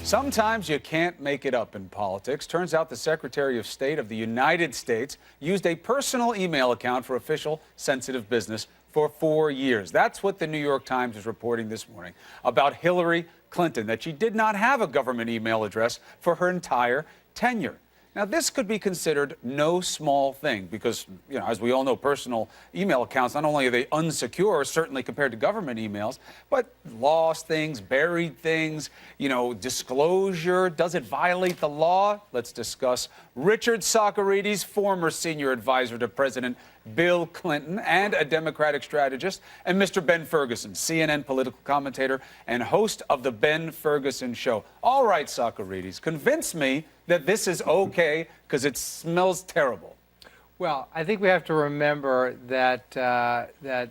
Sometimes you can't make it up in politics. Turns out the Secretary of State of the United States used a personal email account for official sensitive business for 4 years. That's what the New York Times is reporting this morning about Hillary Clinton, that she did not have a government email address for her entire tenure. Now, this could be considered no small thing because, as we all know, personal email accounts, not only are they unsecure, certainly compared to government emails, but lost things, buried things, disclosure. Does it violate the law? Let's discuss Richard Socarides, former senior advisor to President Bill Clinton and a Democratic strategist, and Mr. Ben Ferguson, CNN political commentator and host of The Ben Ferguson Show. All right, Socarides, convince me that this is okay because it smells terrible. Well, I think we have to remember that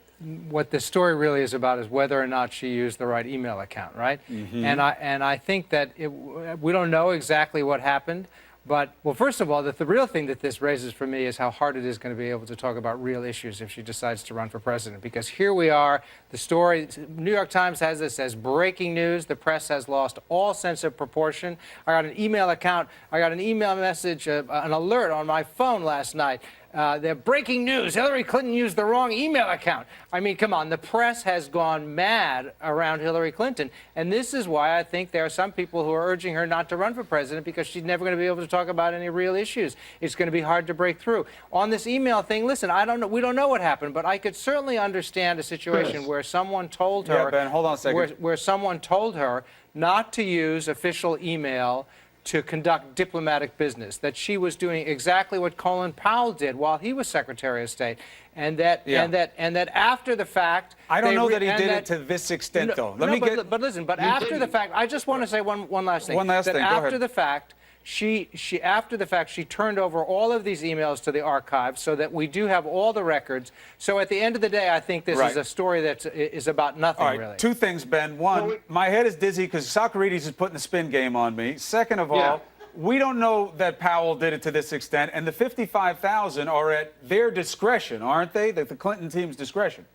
what the story really is about is whether or not she used the right email account, right? Mm-hmm. And I think that we don't know exactly what happened. But, well, first of all, the real thing that this raises for me is how hard it is going to be able to talk about real issues if she decides to run for president. Because here we are, the story, New York Times has this as breaking news. The press has lost all sense of proportion. I got an email account, I got an email message, an alert on my phone last night. They're breaking news. Hillary Clinton used the wrong email account. I mean, come on. The press has gone mad around Hillary Clinton. And this is why I think there are some people who are urging her not to run for president because she's never going to be able to talk about any real issues. It's going to be hard to break through. On this email thing, listen, I don't know. We don't know what happened, but I could certainly understand a situation where someone told her. Yeah, Ben, hold on a second. Where someone told her not to use official email to conduct diplomatic business, that she was doing exactly what Colin Powell did while he was Secretary of State, and that after the fact, I don't know that he did it to this extent, though. But listen, but after the fact, I just want to say one last thing. One last thing. Go ahead. After the fact, she turned over all of these emails to the archives so that we do have all the records. So at the end of the day, I think this is a story that is about nothing, all right, really. Two things, Ben. One, my head is dizzy because Socarides is putting the spin game on me. Second of all, we don't know that Powell did it to this extent, and the 55,000 are at their discretion, aren't they? The Clinton team's discretion.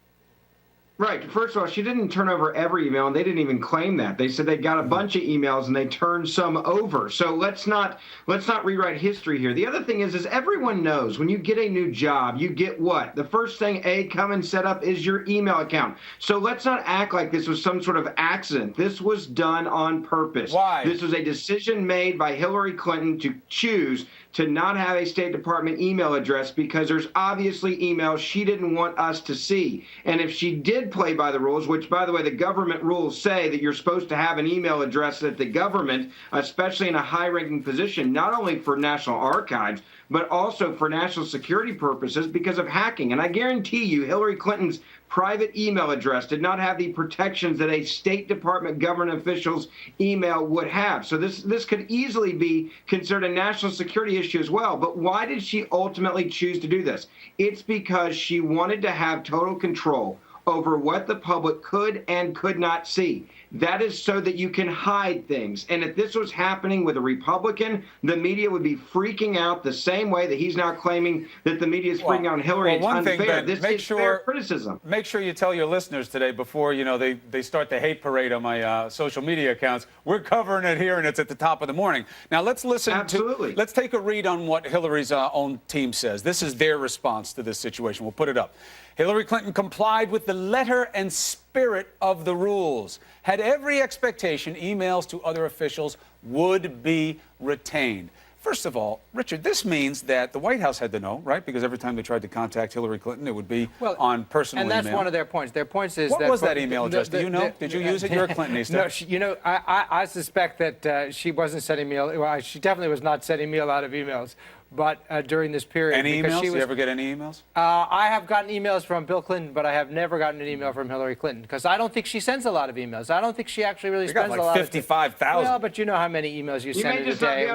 Right. First of all, she didn't turn over every email, and they didn't even claim that. They said they got a bunch of emails and they turned some over. So let's not rewrite history here. The other thing is everyone knows when you get a new job, you get what? The first thing come and set up is your email account. So let's not act like this was some sort of accident. This was done on purpose. Why? This was a decision made by Hillary Clinton to choose to not have a State Department email address because there's obviously emails she didn't want us to see. And if she did play by the rules, which, by the way, the government rules say that you're supposed to have an email address at the government, especially in a high-ranking position, not only for National Archives, but also for national security purposes because of hacking. And I guarantee you Hillary Clinton's private email address did not have the protections that a State Department government official's email would have. So this could easily be considered a national security issue as well. But why did she ultimately choose to do this? It's because she wanted to have total control over what the public could and could not see. That is so that you can hide things. And if this was happening with a Republican, the media would be freaking out the same way that he's now claiming that the media is freaking out on Hillary. It's unfair. Thing, Ben, this is fair criticism. Make sure you tell your listeners today before they start the hate parade on my social media accounts. We're covering it here, and it's at the top of the morning. Now let's listen. Absolutely. Let's take a read on what Hillary's own team says. This is their response to this situation. We'll put it up. Hillary Clinton complied with the letter and spirit of the rules, had every expectation emails to other officials would be retained. First of all, Richard, this means that the White House had to know, right? Because every time they tried to contact Hillary Clinton, it would be on personal email. And that's one of their points. Their point is what was that email address? Do you know? Did you use it? You're a Clintonista. No, I suspect that she wasn't sending mail. Well, she definitely was not sending mail out of emails. But during this period, any emails? Did you ever get any emails? I have gotten emails from Bill Clinton, but I have never gotten an email from Hillary Clinton because I don't think she sends a lot of emails. I don't think she actually really spends a lot. 55,000. Well, but you know how many emails you send in a day.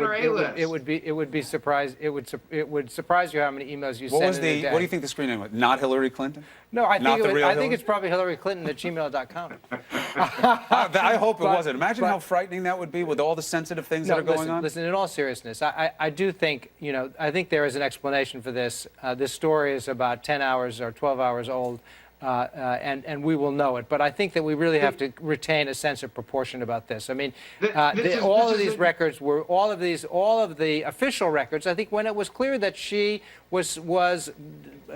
It would be surprised. It would surprise you how many emails you send in a day. What do you think the screen name was? Not Hillary Clinton? No, I think it's probably HillaryClinton@gmail.com. I hope it wasn't. Imagine how frightening that would be with all the sensitive things that are going on. Listen, in all seriousness, I do think, I think there is an explanation for this. This story is about 10 hours or 12 hours old. and we will know it. But I think that we really have to retain a sense of proportion about this. I mean, all of these records were all of the official records. I think when it was clear that she was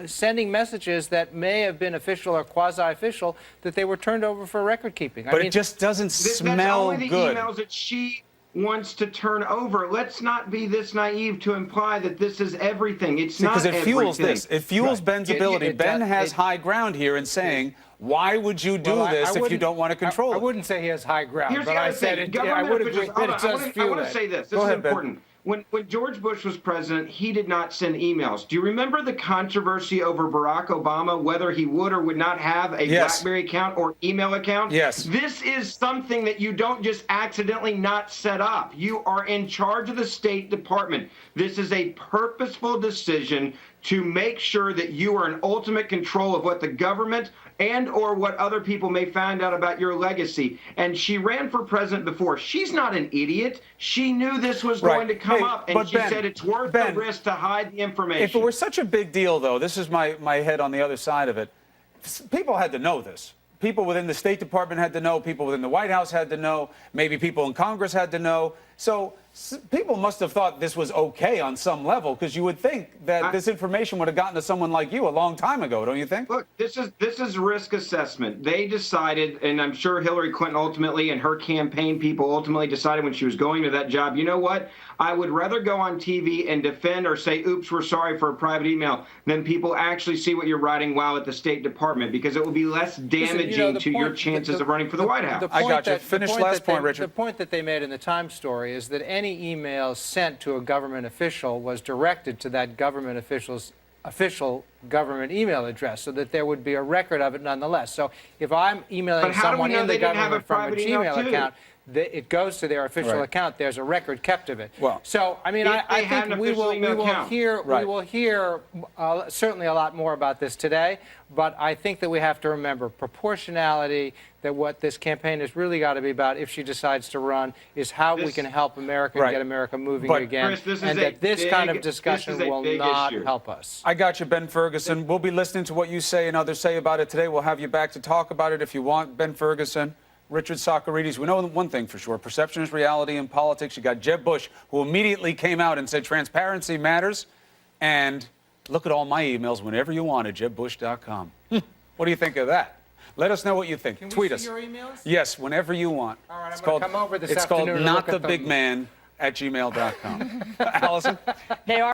sending messages that may have been official or quasi-official, that they were turned over for record keeping. But it just doesn't smell that's only the good. emails that she wants to turn over. Let's not be this naive to imply that this is everything. It's not because it fuels everything. this. It fuels Ben's ability. Ben has high ground here in saying, why would you do this if you don't want to control it? I wouldn't say he has high ground, Here's but the I other said thing. it. I would agree that it does fuel I want to say this. This is important. When George Bush was president, he did not send emails. Do you remember the controversy over Barack Obama, whether he would or would not have a BlackBerry account or email account? Yes. This is something that you don't just accidentally not set up. You are in charge of the State Department. This is a purposeful decision to make sure that you are in ultimate control of what the government and or what other people may find out about your legacy. And she ran for president before. She's not an idiot. She knew this was going to come up, and she said it's worth the risk to hide the information. If it were such a big deal, though, this is my head on the other side of it. People had to know this. People within the State Department had to know. People within the White House had to know. Maybe people in Congress had to know. So people must have thought this was okay on some level, because you would think that this information would have gotten to someone like you a long time ago, don't you think? Look, this is risk assessment. They decided, and I'm sure Hillary Clinton ultimately and her campaign people ultimately decided when she was going to that job, you know what? I would rather go on TV and defend or say, oops, we're sorry for a private email, than people actually see what you're writing while at the State Department, because it will be less damaging to your chances of running for the White House. I got you. Finish last point, Richard. The point that they made in the Times story is that any email sent to a government official was directed to that government official's official government email address, so that there would be a record of it nonetheless. So if I'm emailing someone in the government from a Gmail account, it goes to their official account. There's a record kept of it. Well, so I mean, I think we will hear certainly a lot more about this today. But I think that we have to remember proportionality. That what this campaign has really got to be about, if she decides to run, is how we can help America and get America moving again. Chris, and that this kind of discussion will not help us. I got you, Ben Ferguson. We'll be listening to what you say and others say about it today. We'll have you back to talk about it if you want. Ben Ferguson, Richard Socarides. We know one thing for sure. Perception is reality in politics. You got Jeb Bush, who immediately came out and said transparency matters. And look at all my emails whenever you want at jebbush.com. What do you think of that? Let us know what you think. Tweet us. Your emails? Yes, whenever you want. All right, I'm going to come over this afternoon. It's called notthebigman@gmail.com. Allison? They are